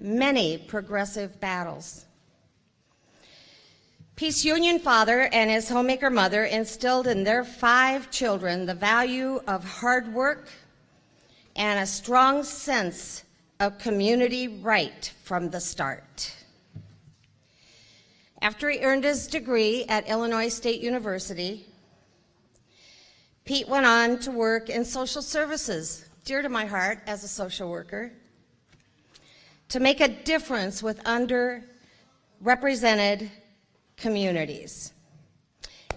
many progressive battles. Pete's Union father and his homemaker mother instilled in their 5 children the value of hard work and a strong sense of community right from the start. After he earned his degree at Illinois State University, Pete went on to work in social services, dear to my heart as a social worker, to make a difference with underrepresented communities.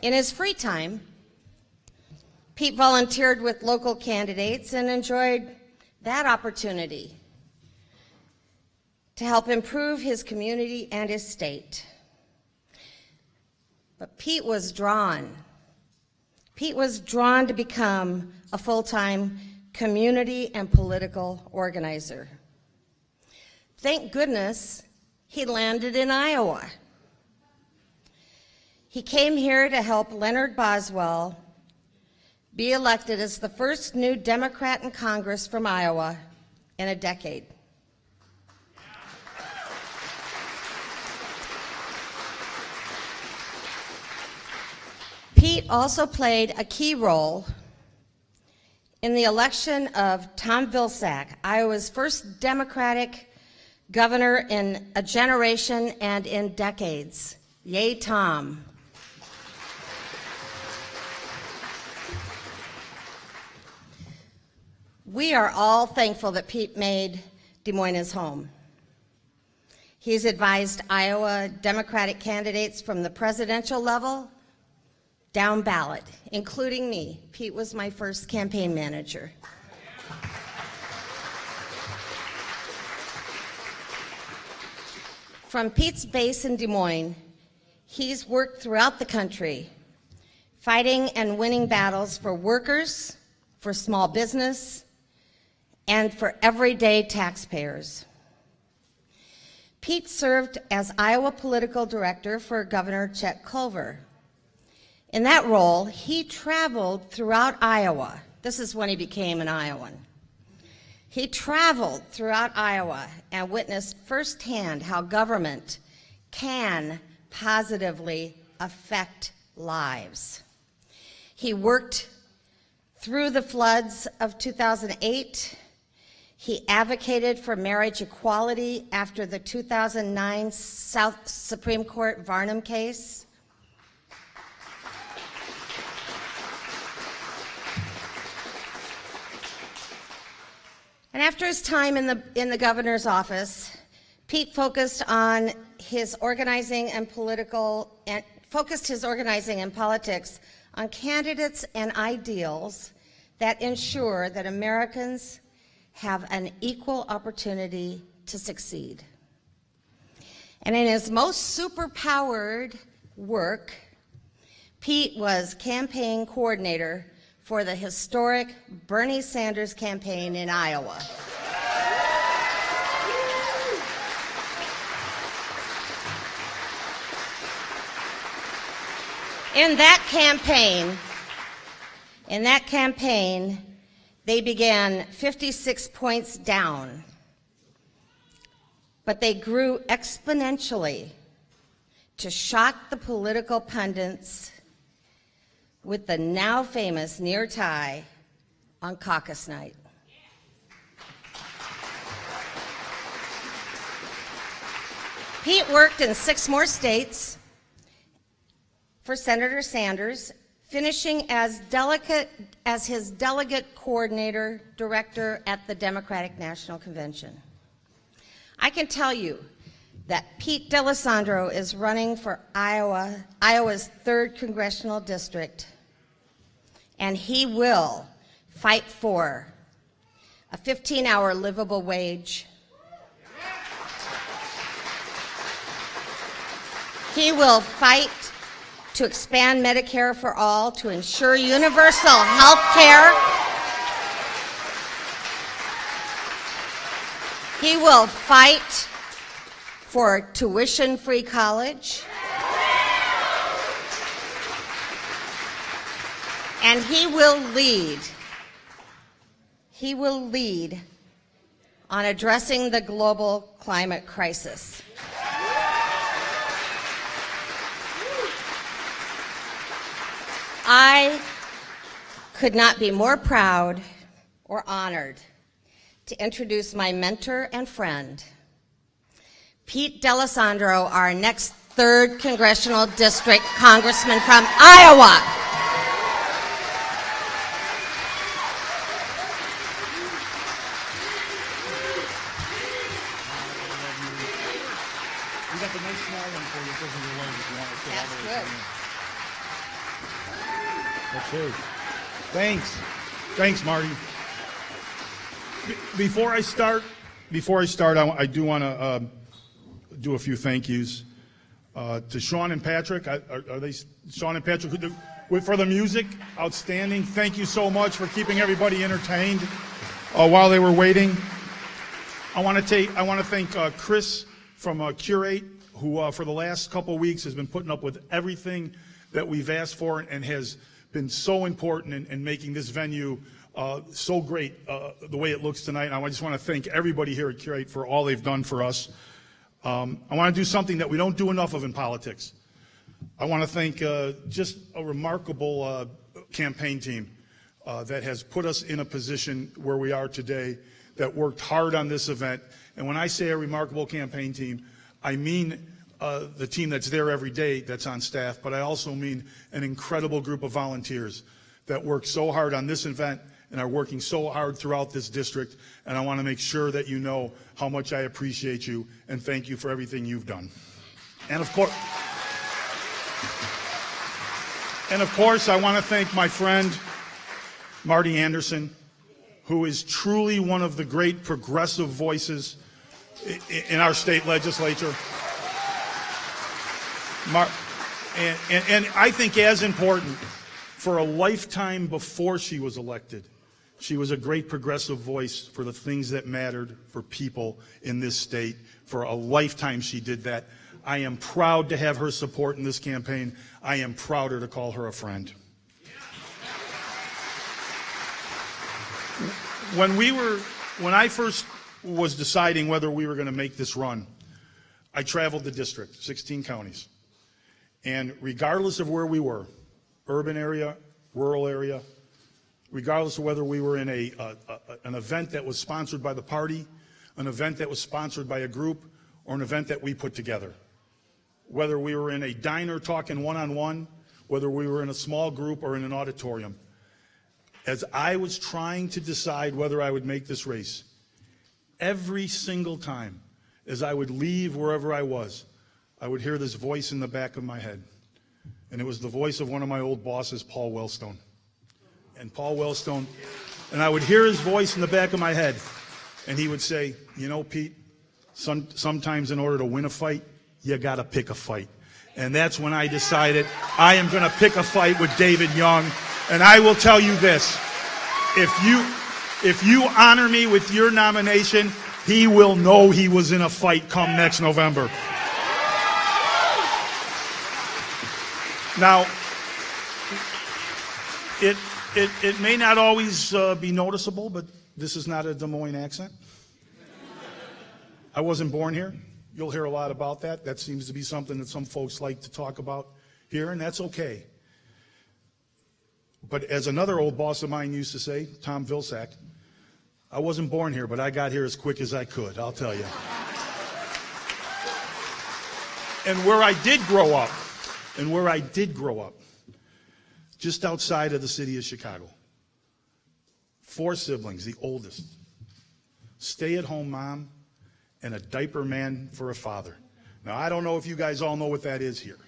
In his free time, Pete volunteered with local candidates and enjoyed that opportunity to help improve his community and his state. But Pete was drawn to become a full-time community and political organizer. Thank goodness he landed in Iowa. He came here to help Leonard Boswell be elected as the first new Democrat in Congress from Iowa in a decade. Pete also played a key role in the election of Tom Vilsack, Iowa's first Democratic governor in a generation and in decades. Yay, Tom. We are all thankful that Pete made Des Moines his home. He's advised Iowa Democratic candidates from the presidential level down ballot, including me. Pete was my first campaign manager. From Pete's base in Des Moines, he's worked throughout the country, fighting and winning battles for workers, for small business, and for everyday taxpayers. Pete served as Iowa political director for Governor Chet Culver. In that role, he traveled throughout Iowa. This is when he became an Iowan. He traveled throughout Iowa and witnessed firsthand how government can positively affect lives. He worked through the floods of 2008. He advocated for marriage equality after the 2009 South Supreme Court Varnum case. And after his time in the governor's office, Pete focused his organizing and politics on candidates and ideals that ensure that Americans have an equal opportunity to succeed. And in his most superpowered work, Pete was campaign coordinator for the historic Bernie Sanders campaign in Iowa. In that campaign, they began 56 points down, but they grew exponentially to shock the political pundits with the now famous near tie on caucus night. Pete worked in 6 more states for Senator Sanders, finishing as his delegate coordinator director at the Democratic National Convention. I can tell you that Pete D'Alessandro is running for Iowa's 3rd congressional district, and he will fight for a 15-hour livable wage. He will fight to expand Medicare for all, to ensure universal health care. He will fight for tuition-free college. And he will lead on addressing the global climate crisis. I could not be more proud or honored to introduce my mentor and friend, Pete D'Alessandro, our next 3rd Congressional District Congressman from Iowa. You got the nice small one for you. It doesn't go away if you want to. That's good. That's his. Thanks. Thanks, Marty. Before I start, I do want to do a few thank yous to Sean and Patrick. Are they Sean and Patrick for the music? Outstanding. Thank you so much for keeping everybody entertained while they were waiting. I want to thank Chris from Curate, who for the last couple of weeks has been putting up with everything that we've asked for and has been so important in making this venue so great the way it looks tonight. And I just want to thank everybody here at Curate for all they've done for us. I want to do something that we don't do enough of in politics. I want to thank just a remarkable campaign team that has put us in a position where we are today, that worked hard on this event. And when I say a remarkable campaign team, I mean the team that's there every day that's on staff, but I also mean an incredible group of volunteers that work so hard on this event and are working so hard throughout this district. And I want to make sure that you know how much I appreciate you and thank you for everything you've done. And of course, I want to thank my friend, Marty Anderson, who is truly one of the great progressive voices in our state legislature. And I think as important, for a lifetime before she was elected, she was a great progressive voice for the things that mattered for people in this state. For a lifetime she did that. I am proud to have her support in this campaign. I am prouder to call her a friend. When I first was deciding whether we were going to make this run, I traveled the district, 16 counties. And regardless of where we were, urban area, rural area, regardless of whether we were in an event that was sponsored by the party, an event that was sponsored by a group, or an event that we put together, whether we were in a diner talking one-on-one, whether we were in a small group or in an auditorium, as I was trying to decide whether I would make this race, every single time as I would leave wherever I was, I would hear this voice in the back of my head. And it was the voice of one of my old bosses, Paul Wellstone. And I would hear his voice in the back of my head. And he would say, you know, Pete, sometimes in order to win a fight, you got to pick a fight. And that's when I decided I am going to pick a fight with David Young. And I will tell you this, if you honor me with your nomination, he will know he was in a fight come next November. Now, it may not always be noticeable, but this is not a Des Moines accent. I wasn't born here. You'll hear a lot about that. That seems to be something that some folks like to talk about here, and that's okay. But as another old boss of mine used to say, Tom Vilsack, I wasn't born here, but I got here as quick as I could, I'll tell you. And where I did grow up, just outside of the city of Chicago, 4 siblings, the oldest, stay-at-home mom, and a diaper man for a father. Now, I don't know if you guys all know what that is here,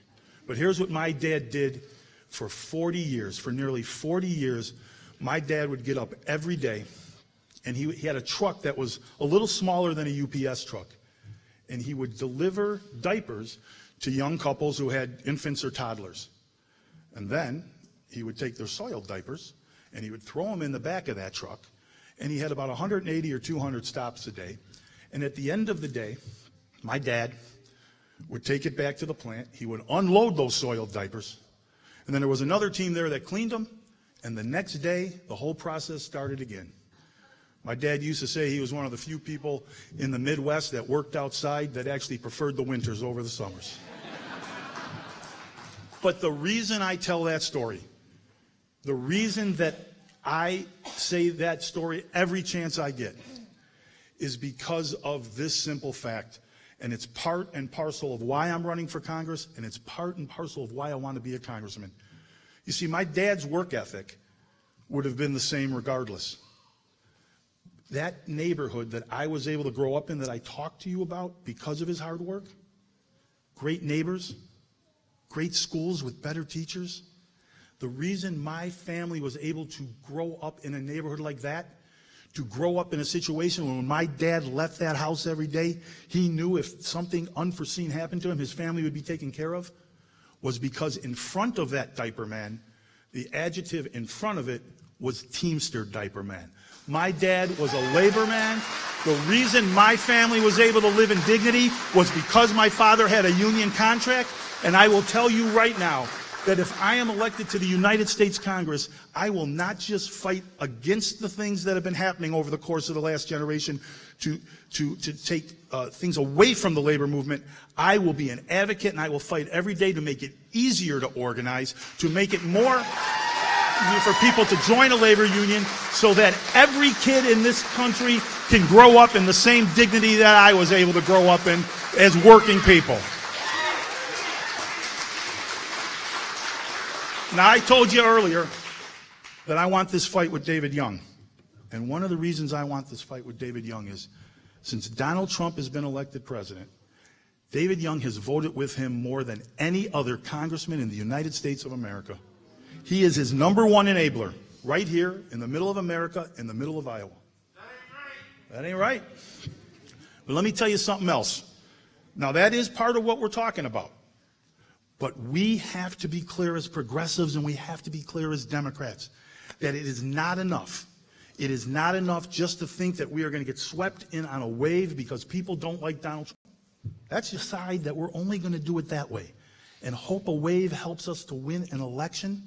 but here's what my dad did for 40 years. For nearly 40 years, my dad would get up every day, and he had a truck that was a little smaller than a UPS truck, and he would deliver diapers to young couples who had infants or toddlers. And then he would take their soiled diapers, and he would throw them in the back of that truck, and he had about 180 or 200 stops a day. And at the end of the day, my dad would take it back to the plant. He would unload those soiled diapers. And then there was another team there that cleaned them. And the next day, the whole process started again. My dad used to say he was one of the few people in the Midwest that worked outside that actually preferred the winters over the summers. But the reason I tell that story, the reason that I say that story every chance I get, is because of this simple fact. And it's part and parcel of why I'm running for Congress, and it's part and parcel of why I want to be a congressman. You see, my dad's work ethic would have been the same regardless. That neighborhood that I was able to grow up in, that I talked to you about because of his hard work, great neighbors, great schools with better teachers, the reason my family was able to grow up in a neighborhood like that, to grow up in a situation where when my dad left that house every day, he knew if something unforeseen happened to him, his family would be taken care of, was because in front of that diaper man, the adjective in front of it was Teamster diaper man. My dad was a labor man. The reason my family was able to live in dignity was because my father had a union contract. And I will tell you right now that if I am elected to the United States Congress, I will not just fight against the things that have been happening over the course of the last generation to take things away from the labor movement. I will be an advocate, and I will fight every day to make it easier to organize, to make it more for people to join a labor union so that every kid in this country can grow up in the same dignity that I was able to grow up in as working people. Now, I told you earlier that I want this fight with David Young. And one of the reasons I want this fight with David Young is since Donald Trump has been elected president, David Young has voted with him more than any other congressman in the United States of America. He is his number one enabler right here in the middle of America, in the middle of Iowa. That ain't right. But let me tell you something else. Now, that is part of what we're talking about. But we have to be clear as progressives, and we have to be clear as Democrats, that it is not enough. It is not enough just to think that we are going to get swept in on a wave because people don't like Donald Trump. That's decide that we're only going to do it that way and hope a wave helps us to win an election.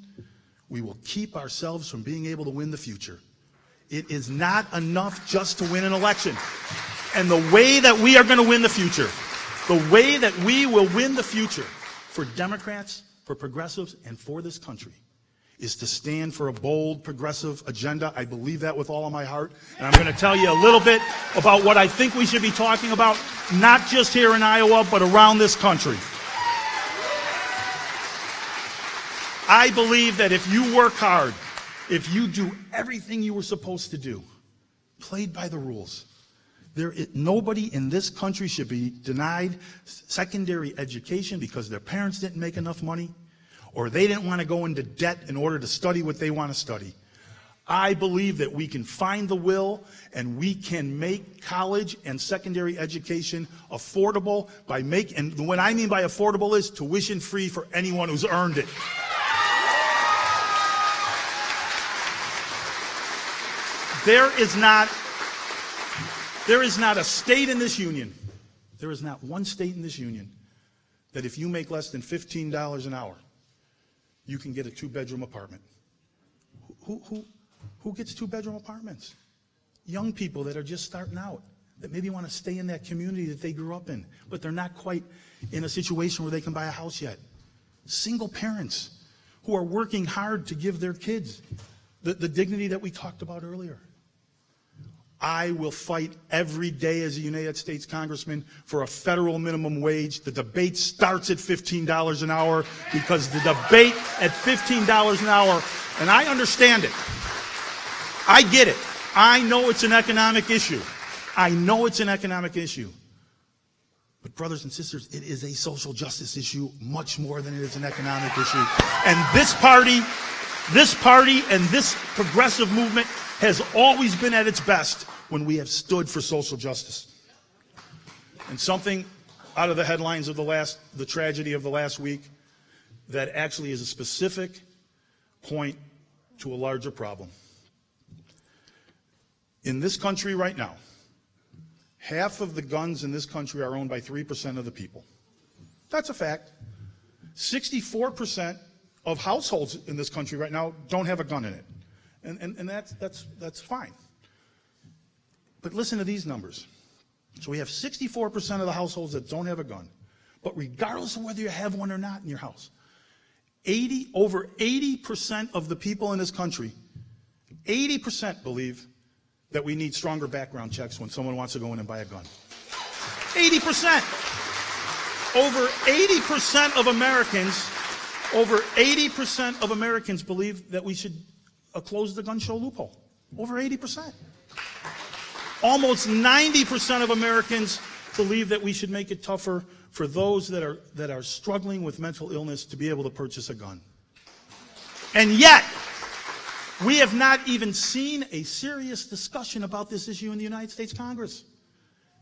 We will keep ourselves from being able to win the future. It is not enough just to win an election. And the way that we are going to win the future, the way that we will win the future for Democrats, for progressives, and for this country is to stand for a bold, progressive agenda. I believe that with all of my heart. And I'm going to tell you a little bit about what I think we should be talking about, not just here in Iowa, but around this country. I believe that if you work hard, if you do everything you were supposed to do, played by the rules, nobody in this country should be denied secondary education because their parents didn't make enough money or they didn't want to go into debt in order to study what they want to study. I believe that we can find the will and we can make college and secondary education affordable and what I mean by affordable is tuition free for anyone who's earned it. There is not a state in this union, there is not one state in this union that if you make less than $15 an hour, you can get a two-bedroom apartment. Who gets two-bedroom apartments? Young people that are just starting out, that maybe want to stay in that community that they grew up in, but they're not quite in a situation where they can buy a house yet. Single parents who are working hard to give their kids the dignity that we talked about earlier. I will fight every day as a United States Congressman for a federal minimum wage. The debate starts at $15 an hour because the debate at $15 an hour, and I understand it. I get it. I know it's an economic issue. I know it's an economic issue. But brothers and sisters, it is a social justice issue much more than it is an economic issue. And this party and this progressive movement has always been at its best when we have stood for social justice. And something out of the headlines of the tragedy of the last week that actually is a specific point to a larger problem. In this country right now, half of the guns in this country are owned by 3% of the people. That's a fact. 64% of households in this country right now don't have a gun in it. And that's fine. But listen to these numbers. So we have 64% of the households that don't have a gun. But regardless of whether you have one or not in your house, over 80% of the people in this country, 80% believe that we need stronger background checks when someone wants to go in and buy a gun. 80%. Over 80% of Americans believe that we should close the gun show loophole. Over 80%. Almost 90% of Americans believe that we should make it tougher for those that are struggling with mental illness to be able to purchase a gun. And yet, we have not even seen a serious discussion about this issue in the United States Congress.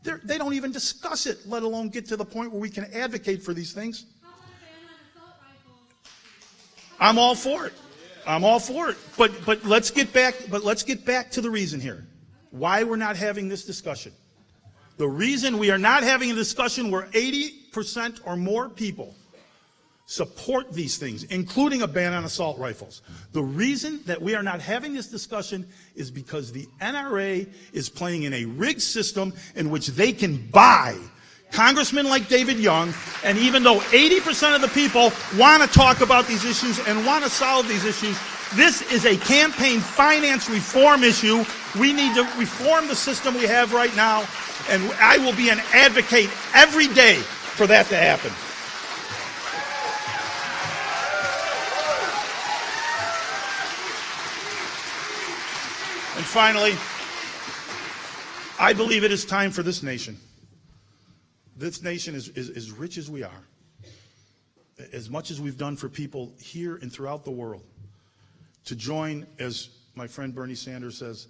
They don't even discuss it, let alone get to the point where we can advocate for these things. I'm all for it. I'm all for it. But let's get back to the reason here. Why we're not having this discussion. The reason we are not having a discussion where 80% or more people support these things, including a ban on assault rifles. The reason that we are not having this discussion is because the NRA is playing in a rigged system in which they can buy congressmen like David Young, and even though 80% of the people want to talk about these issues and want to solve these issues, this is a campaign finance reform issue. We need to reform the system we have right now, and I will be an advocate every day for that to happen. And finally, I believe it is time for this nation. This nation is as rich as we are, as much as we've done for people here and throughout the world, to join, as my friend Bernie Sanders says,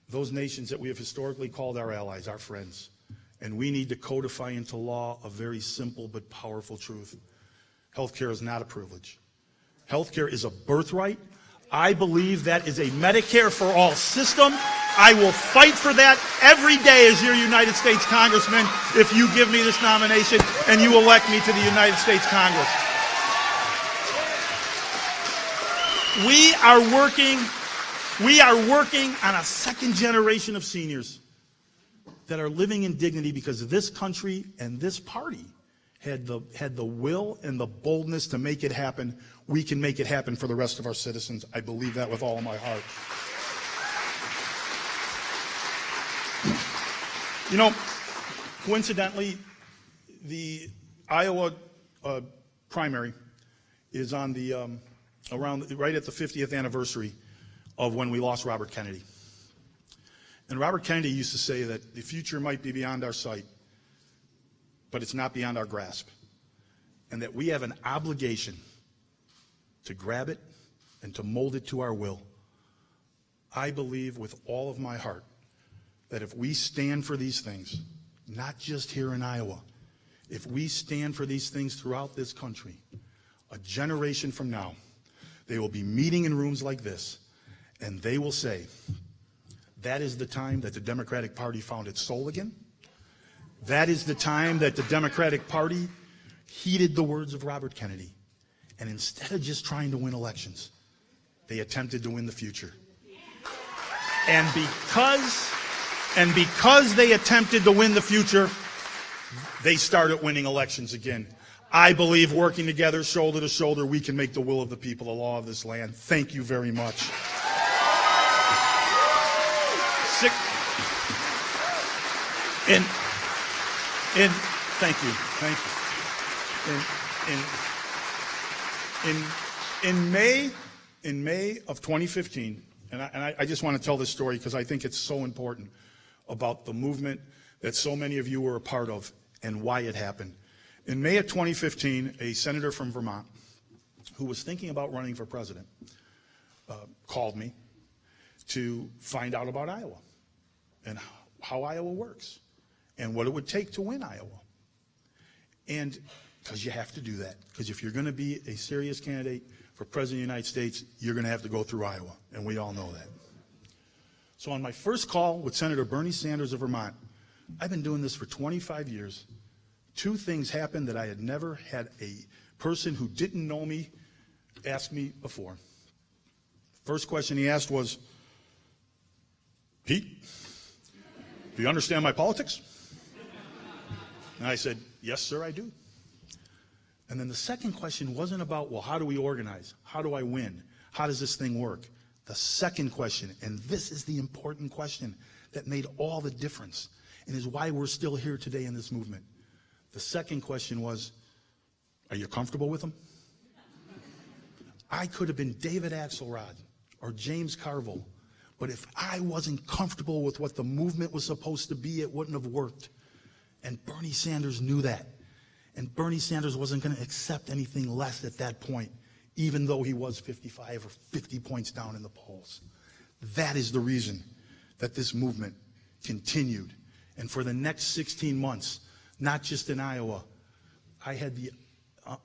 those nations that we have historically called our allies, our friends. And we need to codify into law a very simple but powerful truth. Healthcare is not a privilege. Healthcare is a birthright. I believe that is a Medicare for all system. I will fight for that every day as your United States Congressman if you give me this nomination and you elect me to the United States Congress. We are working on a second generation of seniors that are living in dignity because this country and this party had the will and the boldness to make it happen. We can make it happen for the rest of our citizens. I believe that with all of my heart. You know, coincidentally, the Iowa primary is on the right at the 50th anniversary of when we lost Robert Kennedy. And Robert Kennedy used to say that the future might be beyond our sight, but it's not beyond our grasp. And that we have an obligation to grab it and to mold it to our will. I believe with all of my heart that if we stand for these things, not just here in Iowa, if we stand for these things throughout this country, a generation from now, they will be meeting in rooms like this, and they will say, that is the time that the Democratic Party found its soul again. That is the time that the Democratic Party heeded the words of Robert Kennedy. And instead of just trying to win elections, they attempted to win the future. And because they attempted to win the future, they started winning elections again. I believe working together, shoulder to shoulder, we can make the will of the people the law of this land. Thank you very much. Thank you. In May of 2015, and I just want to tell this story because I think it's so important about the movement that so many of you were a part of and why it happened. In May of 2015, a senator from Vermont who was thinking about running for president called me to find out about Iowa and how Iowa works and what it would take to win Iowa. And because you have to do that, because if you're going to be a serious candidate for president of the United States, you're going to have to go through Iowa, and we all know that. So on my first call with Senator Bernie Sanders of Vermont, I've been doing this for 25 years. Two things happened that I had never had a person who didn't know me ask me before. First question he asked was, Pete, do you understand my politics? And I said, yes, sir, I do. And then the second question wasn't about, well, how do we organize? How do I win? How does this thing work? The second question, and this is the important question that made all the difference and is why we're still here today in this movement. The second question was, are you comfortable with them? I could have been David Axelrod or James Carville, but if I wasn't comfortable with what the movement was supposed to be, it wouldn't have worked. And Bernie Sanders knew that. And Bernie Sanders wasn't going to accept anything less at that point, even though he was 55 or 50 points down in the polls. That is the reason that this movement continued. And for the next 16 months, not just in Iowa, I had the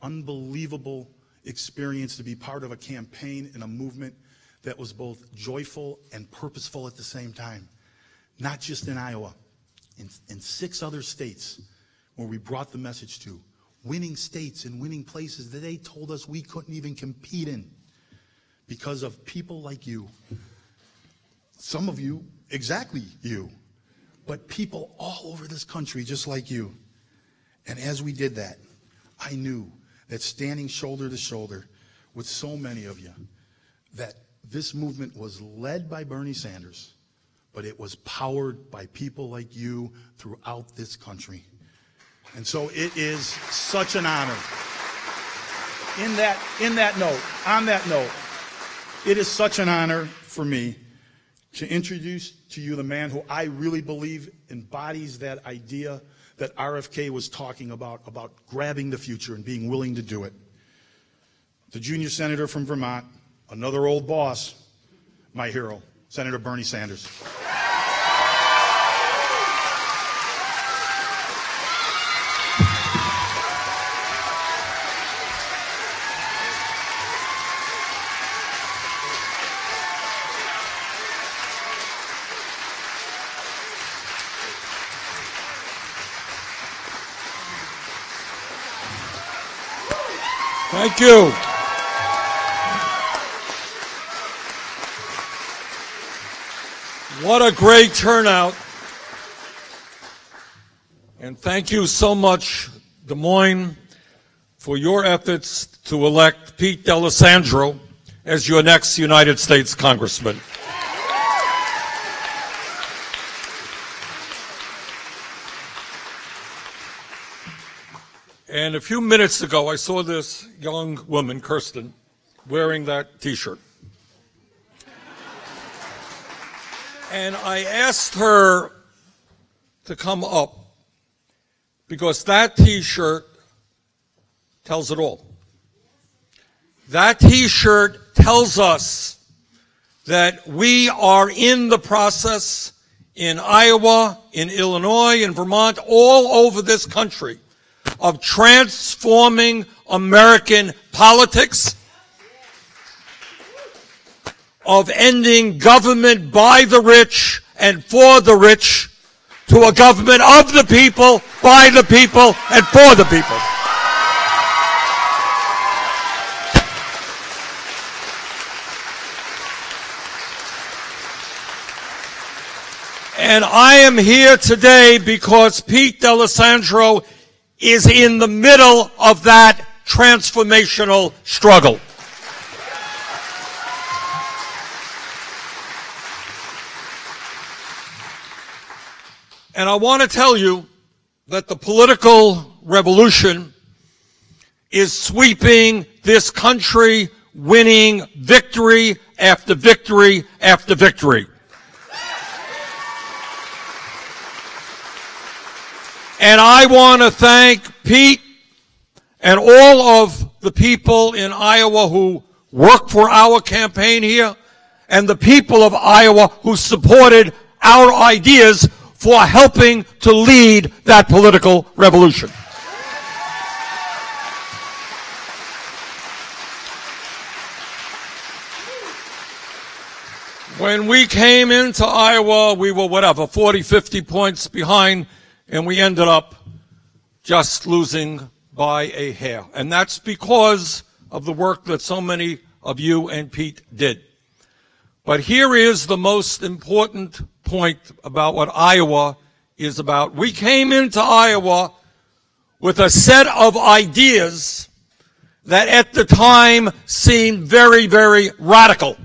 unbelievable experience to be part of a campaign and a movement that was both joyful and purposeful at the same time. Not just in Iowa, in 6 other states where we brought the message to, winning states and winning places that they told us we couldn't even compete in because of people like you. Some of you, exactly you, but people all over this country just like you. And as we did that, I knew that standing shoulder to shoulder with so many of you, that this movement was led by Bernie Sanders, but it was powered by people like you throughout this country. And so it is such an honor. On that note, it is such an honor for me to introduce to you the man who I really believe embodies that idea that RFK was talking about grabbing the future and being willing to do it. The junior senator from Vermont, another old boss, my hero, Senator Bernie Sanders. Thank you. What a great turnout. And thank you so much, Des Moines, for your efforts to elect Pete D'Alessandro as your next United States Congressman. And a few minutes ago, I saw this young woman, Kirsten, wearing that T-shirt. And I asked her to come up because that T-shirt tells it all. That T-shirt tells us that we are in the process in Iowa, in Illinois, in Vermont, all over this country of transforming American politics, of ending government by the rich and for the rich to a government of the people, by the people, and for the people. And I am here today because Pete D'Alessandro is in the middle of that transformational struggle. And I want to tell you that the political revolution is sweeping this country, winning victory after victory after victory. And I want to thank Pete and all of the people in Iowa who work for our campaign here and the people of Iowa who supported our ideas for helping to lead that political revolution. When we came into Iowa, we were, 40, 50 points behind, and we ended up just losing by a hair. And that's because of the work that so many of you and Pete did. But here is the most important point about what Iowa is about. We came into Iowa with a set of ideas that at the time seemed very, very radical.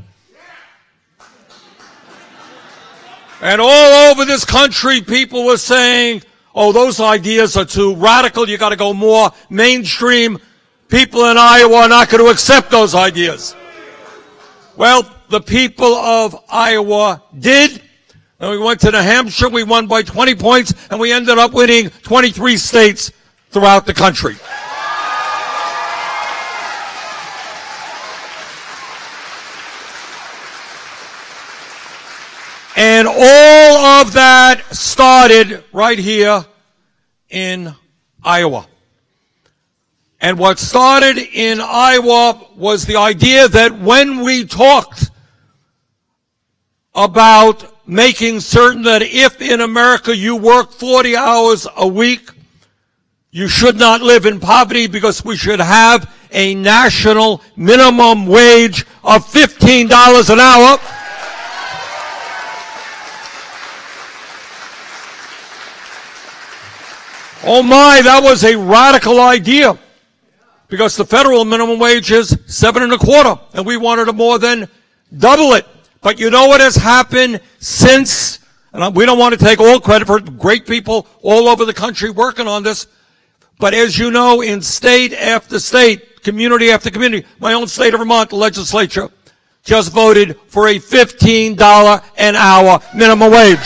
And all over this country, people were saying, oh, those ideas are too radical. You got to go more mainstream. People in Iowa are not going to accept those ideas. Well, the people of Iowa did. And we went to New Hampshire. We won by 20 points, and we ended up winning 23 states throughout the country. And all of that started right here in Iowa. And what started in Iowa was the idea that when we talked about making certain that if in America you work 40 hours a week, you should not live in poverty, because we should have a national minimum wage of $15 an hour. Oh my, that was a radical idea, because the federal minimum wage is $7.25, and we wanted to more than double it. But you know what has happened since, and we don't want to take all credit for great people all over the country working on this, but as you know, in state after state, community after community, my own state of Vermont, the legislature just voted for a $15 an hour minimum wage.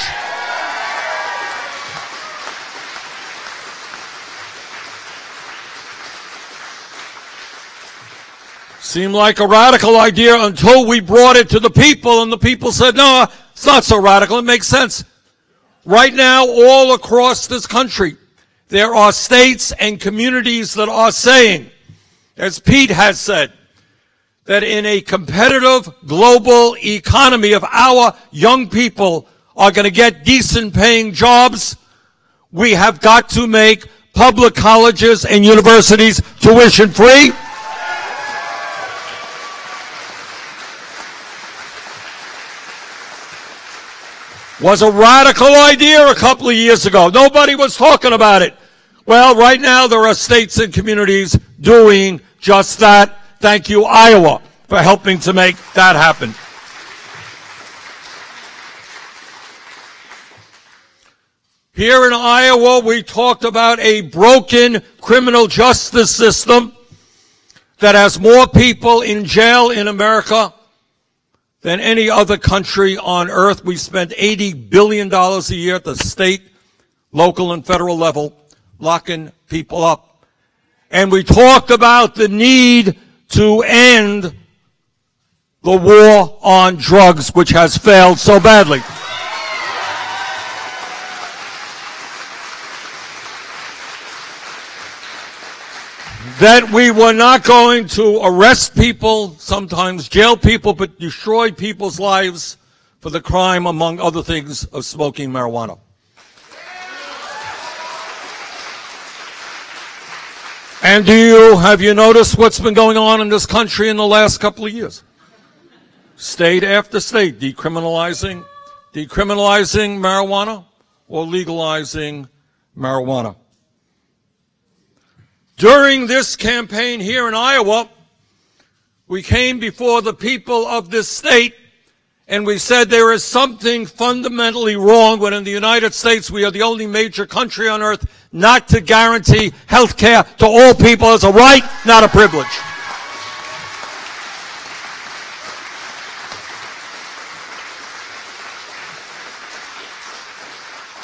Seemed like a radical idea until we brought it to the people, and the people said, no, it's not so radical, it makes sense. Right now, all across this country, there are states and communities that are saying, as Pete has said, that in a competitive global economy, if our young people are going to get decent paying jobs, we have got to make public colleges and universities tuition free. Was a radical idea a couple of years ago. Nobody was talking about it. Well, right now there are states and communities doing just that. Thank you, Iowa, for helping to make that happen. Here in Iowa, we talked about a broken criminal justice system that has more people in jail in America than any other country on earth. We spend $80 billion a year at the state, local, and federal level locking people up. And we talked about the need to end the war on drugs, which has failed so badly. That we were not going to arrest people, sometimes jail people, but destroy people's lives for the crime, among other things, of smoking marijuana. And have you noticed what's been going on in this country in the last couple of years? State after state, decriminalizing marijuana or legalizing marijuana. During this campaign here in Iowa, we came before the people of this state and we said there is something fundamentally wrong when in the United States we are the only major country on earth not to guarantee health care to all people as a right, not a privilege.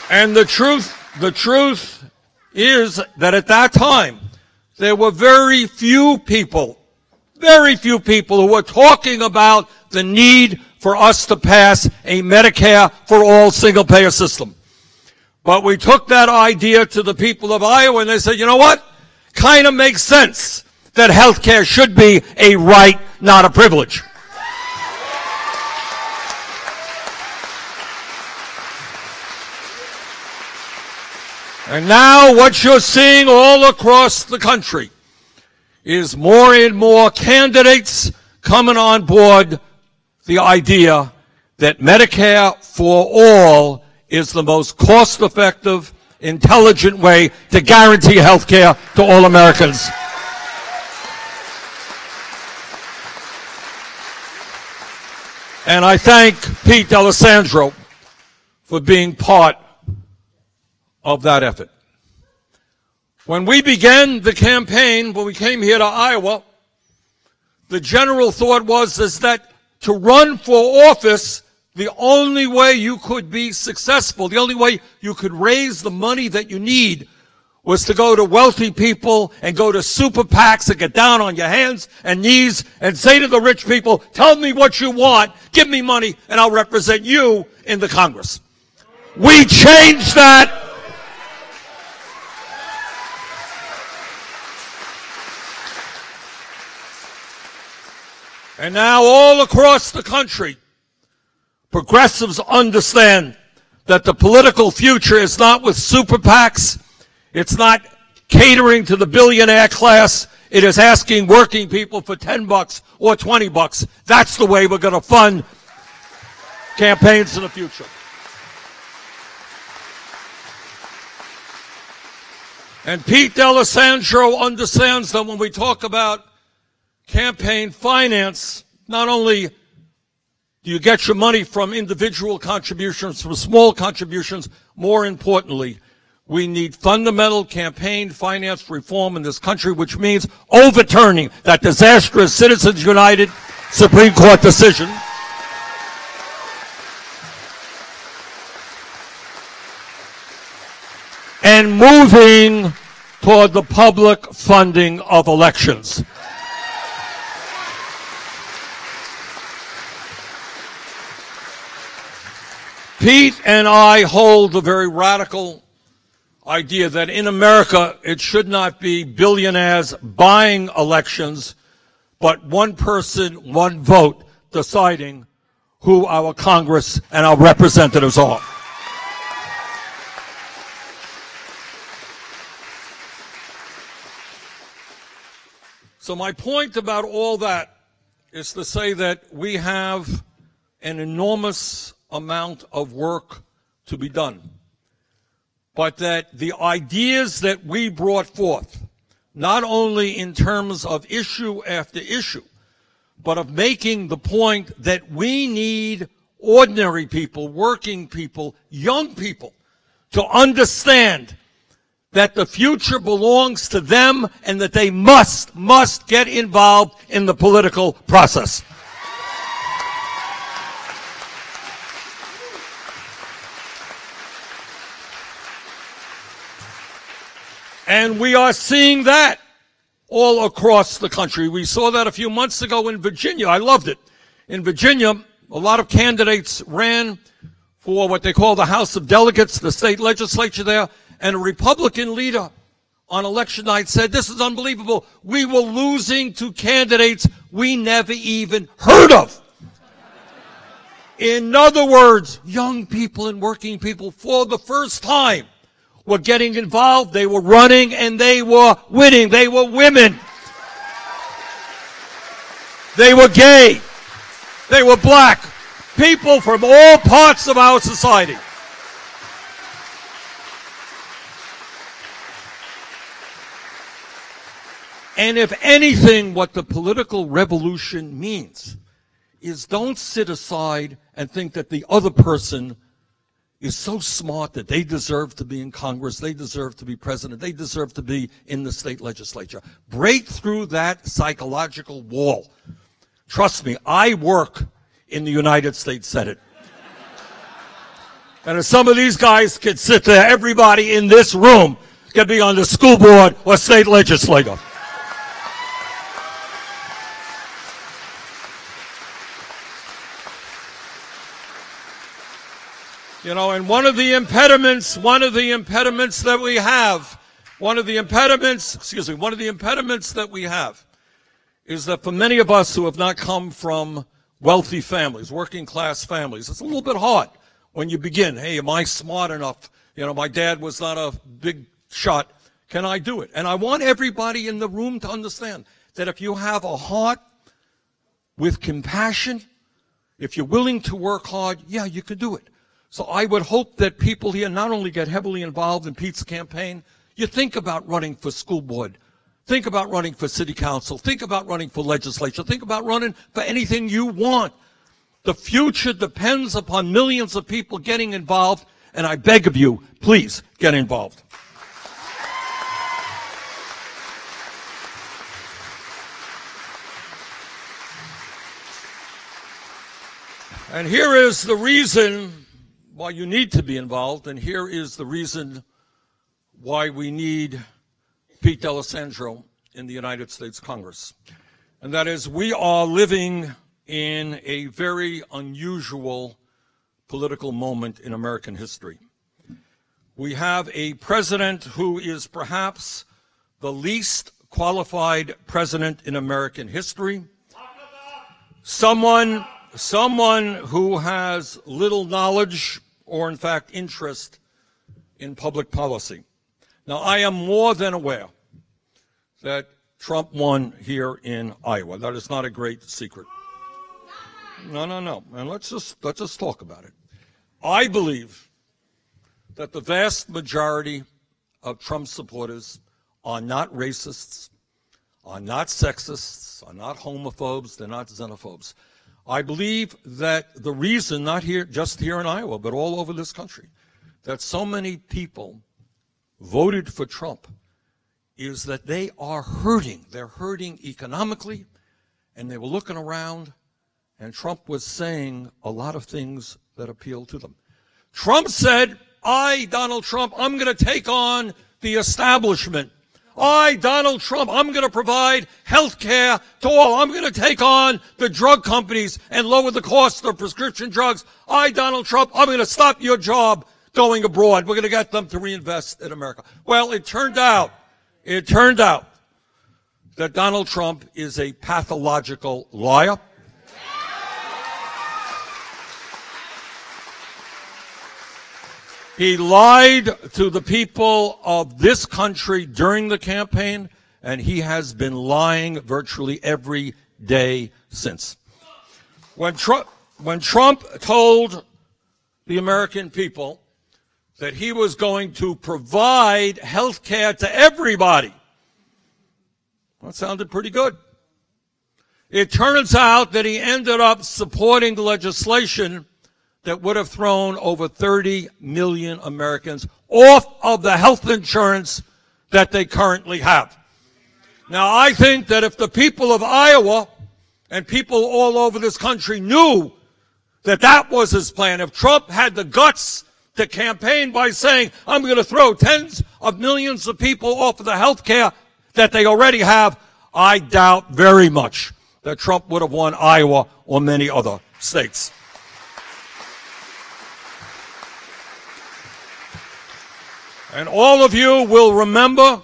And the truth is that at that time, there were very few people who were talking about the need for us to pass a Medicare for all single-payer system. But we took that idea to the people of Iowa and they said, you know what? Kind of makes sense that health care should be a right, not a privilege. And now what you're seeing all across the country is more and more candidates coming on board the idea that Medicare for all is the most cost-effective, intelligent way to guarantee health care to all Americans. And I thank Pete D'Alessandro for being part of that effort. When we began the campaign, when we came here to Iowa, the general thought was that to run for office, the only way you could be successful, the only way you could raise the money that you need was to go to wealthy people and go to super PACs and get down on your hands and knees and say to the rich people, tell me what you want, give me money, and I'll represent you in the Congress. We changed that. And now all across the country, progressives understand that the political future is not with super PACs. It's not catering to the billionaire class. It is asking working people for $10 or $20. That's the way we're going to fund campaigns in the future. And Pete D'Alessandro understands that when we talk about campaign finance, not only do you get your money from individual contributions, from small contributions, more importantly, we need fundamental campaign finance reform in this country, which means overturning that disastrous Citizens United Supreme Court decision. And moving toward the public funding of elections. Pete and I hold the very radical idea that in America it should not be billionaires buying elections, but one person, one vote deciding who our Congress and our representatives are. So my point about all that is to say that we have an enormous amount of work to be done, but that the ideas that we brought forth, not only in terms of issue after issue, but of making the point that we need ordinary people, working people, young people, to understand that the future belongs to them and that they must get involved in the political process. And we are seeing that all across the country. We saw that a few months ago in Virginia. I loved it. In Virginia, a lot of candidates ran for what they call the House of Delegates, the state legislature there, and a Republican leader on election night said, this is unbelievable. We were losing to candidates we never even heard of. In other words, young people and working people for the first time were getting involved, they were running, and they were winning. They were women. They were gay. They were black. People from all parts of our society. And if anything, what the political revolution means is don't sit aside and think that the other person is so smart that they deserve to be in Congress, they deserve to be president, they deserve to be in the state legislature. Break through that psychological wall. Trust me, I work in the United States Senate. And if some of these guys could sit there, everybody in this room could be on the school board or state legislature. You know, and one of the impediments that we have is that for many of us who have not come from wealthy families, working class families, it's a little bit hard when you begin. Hey, am I smart enough? You know, my dad was not a big shot. Can I do it? And I want everybody in the room to understand that if you have a heart with compassion, If you're willing to work hard, yeah, you can do it. So I would hope that people here not only get heavily involved in Pete's campaign, you think about running for school board, think about running for city council, think about running for legislature, think about running for anything you want. The future depends upon millions of people getting involved, and I beg of you, please get involved. And here is the reason why you need to be involved, and here is the reason why we need Pete D'Alessandro in the United States Congress. And that is, we are living in a very unusual political moment in American history. We have a president who is perhaps the least qualified president in American history. Someone who has little knowledge or, in fact, interest in public policy. Now, I am more than aware that Trump won here in Iowa. That is not a great secret. No. And let's just talk about it. I believe that the vast majority of Trump supporters are not racists, are not sexists, are not homophobes, they're not xenophobes. I believe that the reason, not here, just here in Iowa, but all over this country, that so many people voted for Trump is that they are hurting. They're hurting economically, and they were looking around, and Trump was saying a lot of things that appealed to them. Trump said, Donald Trump, I'm going to take on the establishment. Donald Trump, I'm going to provide health care to all. I'm going to take on the drug companies and lower the cost of prescription drugs. Donald Trump, I'm going to stop your job going abroad. We're going to get them to reinvest in America. Well, it turned out that Donald Trump is a pathological liar. He lied to the people of this country during the campaign, and he has been lying virtually every day since. When Trump told the American people that he was going to provide health care to everybody, that sounded pretty good. It turns out that he ended up supporting legislation that would have thrown over 30 million Americans off of the health insurance that they currently have. Now, I think that if the people of Iowa and people all over this country knew that that was his plan, if Trump had the guts to campaign by saying, I'm going to throw tens of millions of people off of the health care that they already have, I doubt very much that Trump would have won Iowa or many other states. And all of you will remember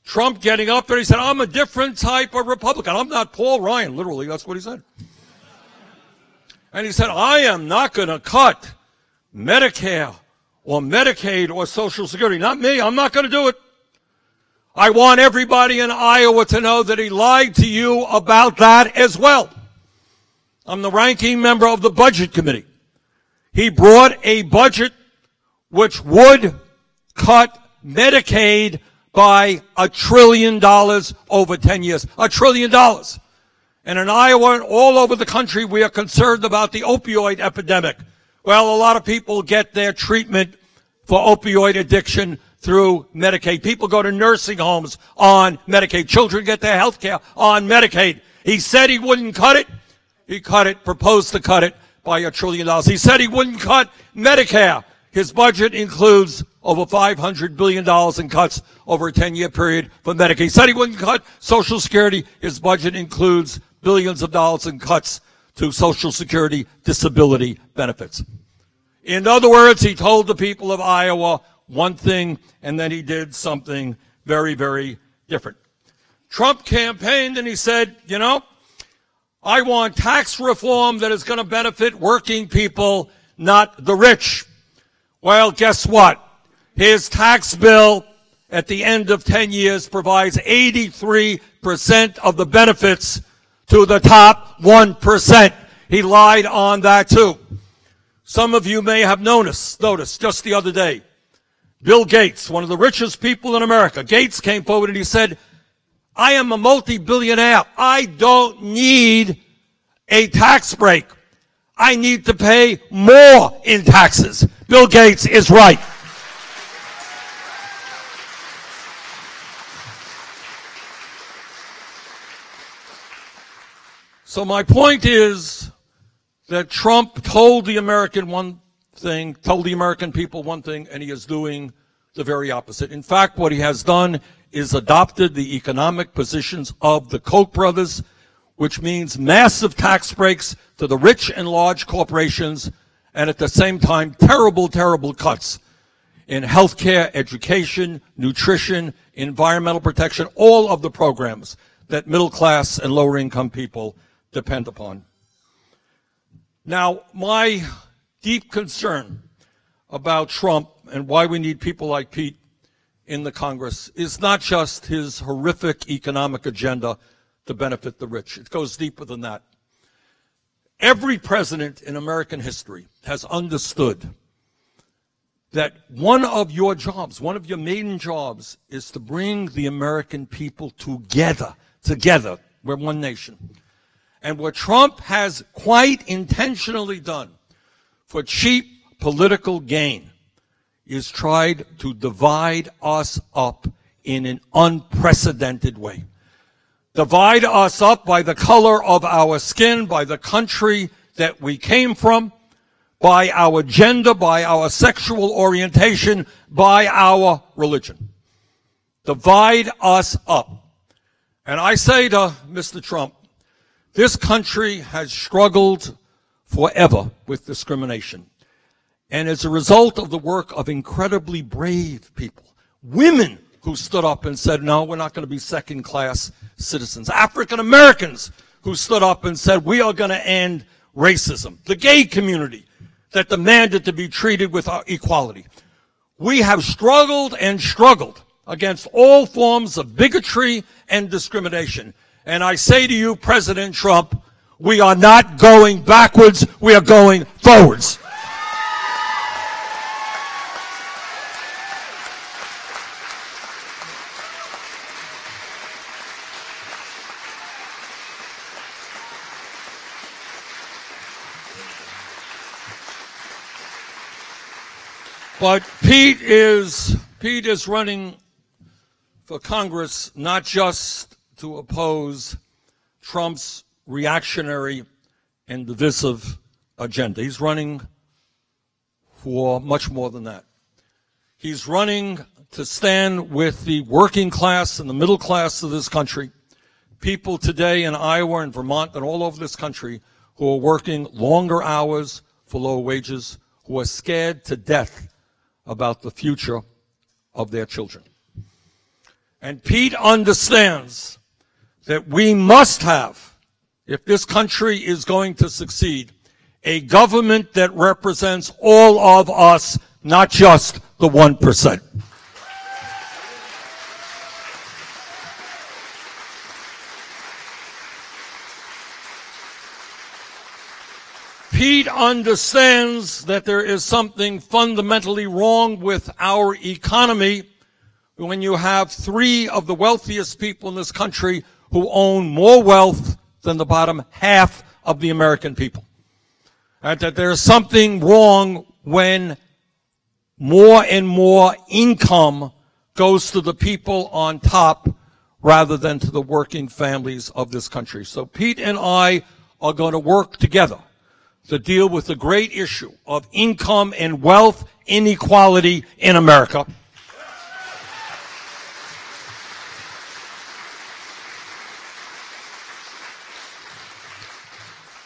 Trump getting up there. He said, I'm a different type of Republican. I'm not Paul Ryan. Literally, that's what he said. And he said, I am not going to cut Medicare or Medicaid or Social Security. Not me. I'm not going to do it. I want everybody in Iowa to know that he lied to you about that as well. I'm the ranking member of the Budget Committee. He brought a budget which would cut Medicaid by $1 trillion over 10 years. $1 trillion. And in Iowa and all over the country, we are concerned about the opioid epidemic. Well, a lot of people get their treatment for opioid addiction through Medicaid. People go to nursing homes on Medicaid. Children get their health care on Medicaid. He said he wouldn't cut it. He cut it, proposed to cut it by $1 trillion. He said he wouldn't cut Medicare. His budget includes over $500 billion in cuts over a 10-year period for Medicaid. He said he wouldn't cut Social Security. His budget includes billions of dollars in cuts to Social Security disability benefits. In other words, he told the people of Iowa one thing, and then he did something very, very different. Trump campaigned and he said, I want tax reform that is going to benefit working people, not the rich. Well, guess what? His tax bill at the end of 10 years provides 83% of the benefits to the top 1%. He lied on that too. Some of you may have noticed just the other day, Bill Gates, one of the richest people in America, Gates came forward and he said, I am a multi-billionaire. I don't need a tax break. I need to pay more in taxes. Bill Gates is right. So my point is that Trump told the American people one thing, and he is doing the very opposite. In fact, what he has done is adopted the economic positions of the Koch brothers, which means massive tax breaks to the rich and large corporations, and at the same time, terrible, terrible cuts in healthcare, education, nutrition, environmental protection, all of the programs that middle class and lower income people depend upon. Now, my deep concern about Trump and why we need people like Pete in the Congress is not just his horrific economic agenda to benefit the rich. It goes deeper than that. Every president in American history has understood that one of your jobs, one of your main jobs, is to bring the American people together. We're one nation. And what Trump has quite intentionally done for cheap political gain is tried to divide us up in an unprecedented way. Divide us up by the color of our skin, by the country that we came from, by our gender, by our sexual orientation, by our religion. Divide us up. And I say to Mr. Trump, this country has struggled forever with discrimination. And as a result of the work of incredibly brave people, women who stood up and said, no, we're not going to be second-class citizens. African Americans who stood up and said, we are going to end racism. The gay community that demanded to be treated with equality. We have struggled and struggled against all forms of bigotry and discrimination. And I say to you, President Trump, we are not going backwards, we are going forwards. But Pete is running for Congress not just to oppose Trump's reactionary and divisive agenda. He's running for much more than that. He's running to stand with the working class and the middle class of this country, people today in Iowa and Vermont and all over this country who are working longer hours for lower wages, who are scared to death about the future of their children. And Pete understands that we must have, if this country is going to succeed, a government that represents all of us, not just the 1%. Pete understands that there is something fundamentally wrong with our economy when you have 3 of the wealthiest people in this country who own more wealth than the bottom half of the American people. And that there's something wrong when more and more income goes to the people on top rather than to the working families of this country. So Pete and I are going to work together to deal with the great issue of income and wealth inequality in America.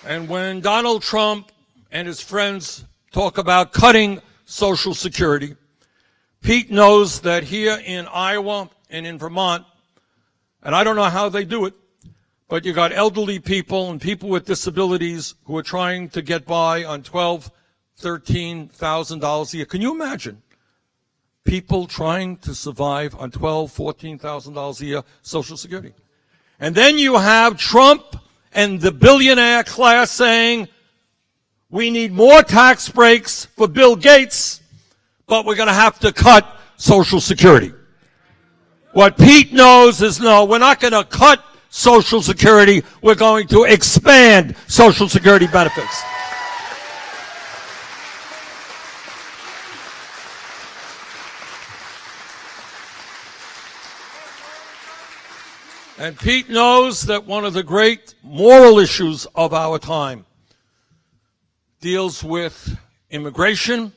And when Donald Trump and his friends talk about cutting Social Security, Pete knows that here in Iowa and in Vermont, and I don't know how they do it, but you got elderly people and people with disabilities who are trying to get by on $12,000, $13,000 a year. Can you imagine people trying to survive on $12,000, $14,000 a year Social Security? And then you have Trump and the billionaire class saying, We need more tax breaks for Bill Gates, but we're going to have to cut Social Security. What Pete knows is, no, we're not going to cut Social Security. We're going to expand Social Security benefits. And Pete knows that one of the great moral issues of our time deals with immigration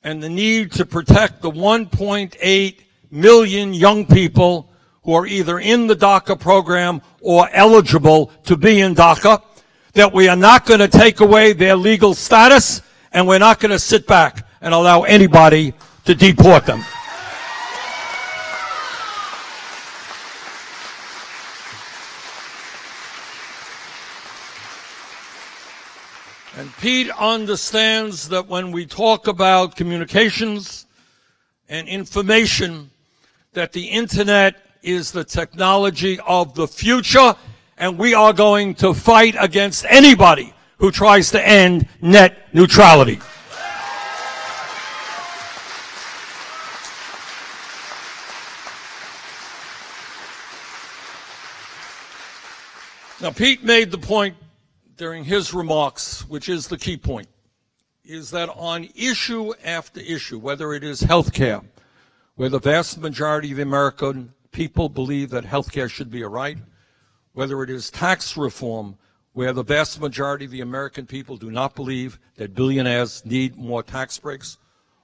and the need to protect the 1.8 million young people who are either in the DACA program or eligible to be in DACA, that we are not going to take away their legal status, and we're not going to sit back and allow anybody to deport them. And Pete understands that when we talk about communications and information, that the internet is the technology of the future, and we are going to fight against anybody who tries to end net neutrality. Now, Pete made the point during his remarks, which is the key point, is that on issue after issue, whether it is health care, where the vast majority of the American people believe that health care should be a right, whether it is tax reform, where the vast majority of the American people do not believe that billionaires need more tax breaks,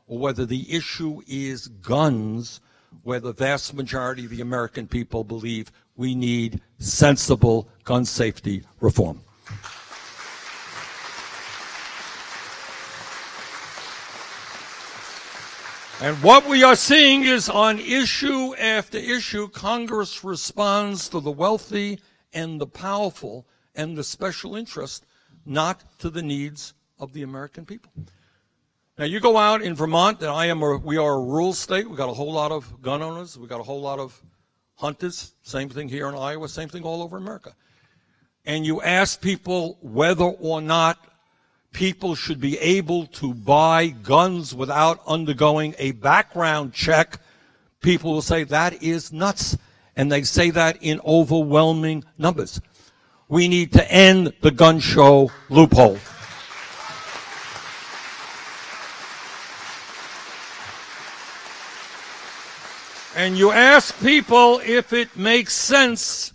or whether the issue is guns, where the vast majority of the American people believe we need sensible gun safety reform. And what we are seeing is on issue after issue, Congress responds to the wealthy and the powerful and the special interest, not to the needs of the American people. Now, you go out in Vermont, and we are a rural state. We've got a whole lot of gun owners. We've got a whole lot of hunters. Same thing here in Iowa, same thing all over America. And you ask people whether or not people should be able to buy guns without undergoing a background check, people will say that is nuts. And they say that in overwhelming numbers. We need to end the gun show loophole. And you ask people if it makes sense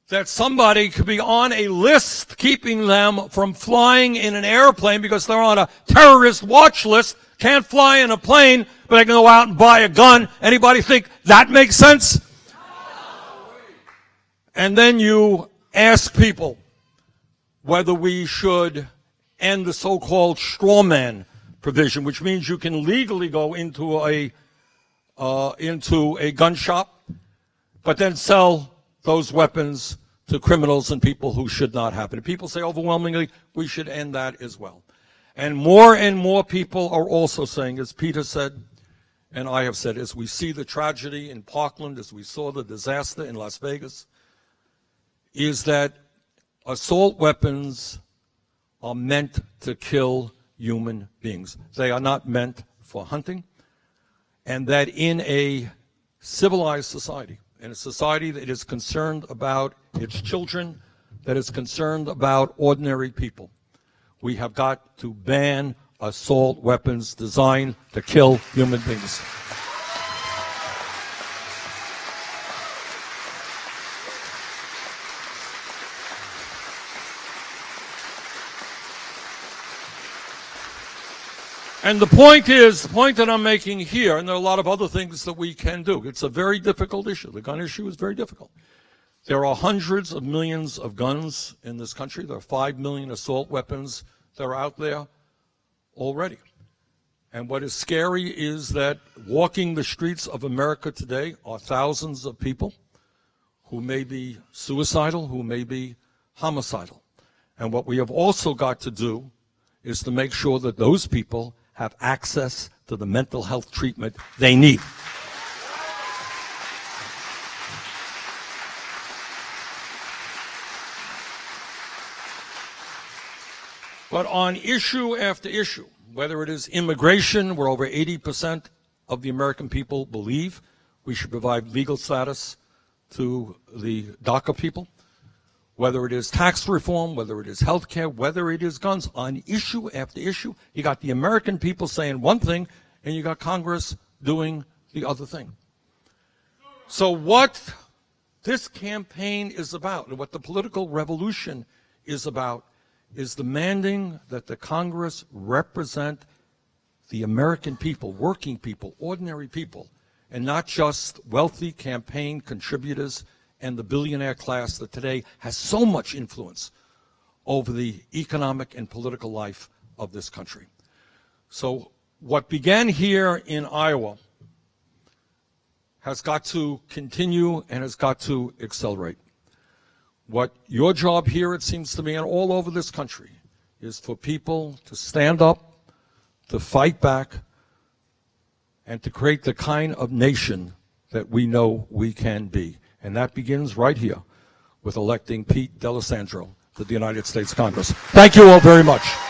that somebody could be on a list keeping them from flying in an airplane because they're on a terrorist watch list, can't fly in a plane, but they can go out and buy a gun. Anybody think that makes sense? And then you ask people whether we should end the so-called straw man provision, which means you can legally go into a gun shop, but then sell those weapons to criminals and people who should not have it. And people say overwhelmingly, we should end that as well. And more people are also saying, as Peter said, and I have said, as we see the tragedy in Parkland, as we saw the disaster in Las Vegas, is that assault weapons are meant to kill human beings. They are not meant for hunting. And that in a civilized society, in a society that is concerned about its children, that is concerned about ordinary people, we have got to ban assault weapons designed to kill human beings. And the point that I'm making here, and there are a lot of other things that we can do. It's a very difficult issue. The gun issue is very difficult. There are hundreds of millions of guns in this country. There are 5 million assault weapons that are out there already. And what is scary is that walking the streets of America today are thousands of people who may be suicidal, who may be homicidal. And what we have also got to do is to make sure that those people have access to the mental health treatment they need. But on issue after issue, whether it is immigration, where over 80% of the American people believe we should provide legal status to the DACA people, whether it is tax reform, whether it is health care, whether it is guns, on issue after issue, you got the American people saying one thing, and you got Congress doing the other thing. So what this campaign is about, and what the political revolution is about, is demanding that the Congress represent the American people, working people, ordinary people, and not just wealthy campaign contributors and the billionaire class that today has so much influence over the economic and political life of this country. So what began here in Iowa has got to continue and has got to accelerate. What your job here, it seems to me, and all over this country, is for people to stand up, to fight back, and to create the kind of nation that we know we can be. And that begins right here with electing Pete D'Alessandro to the United States Congress. Thank you all very much.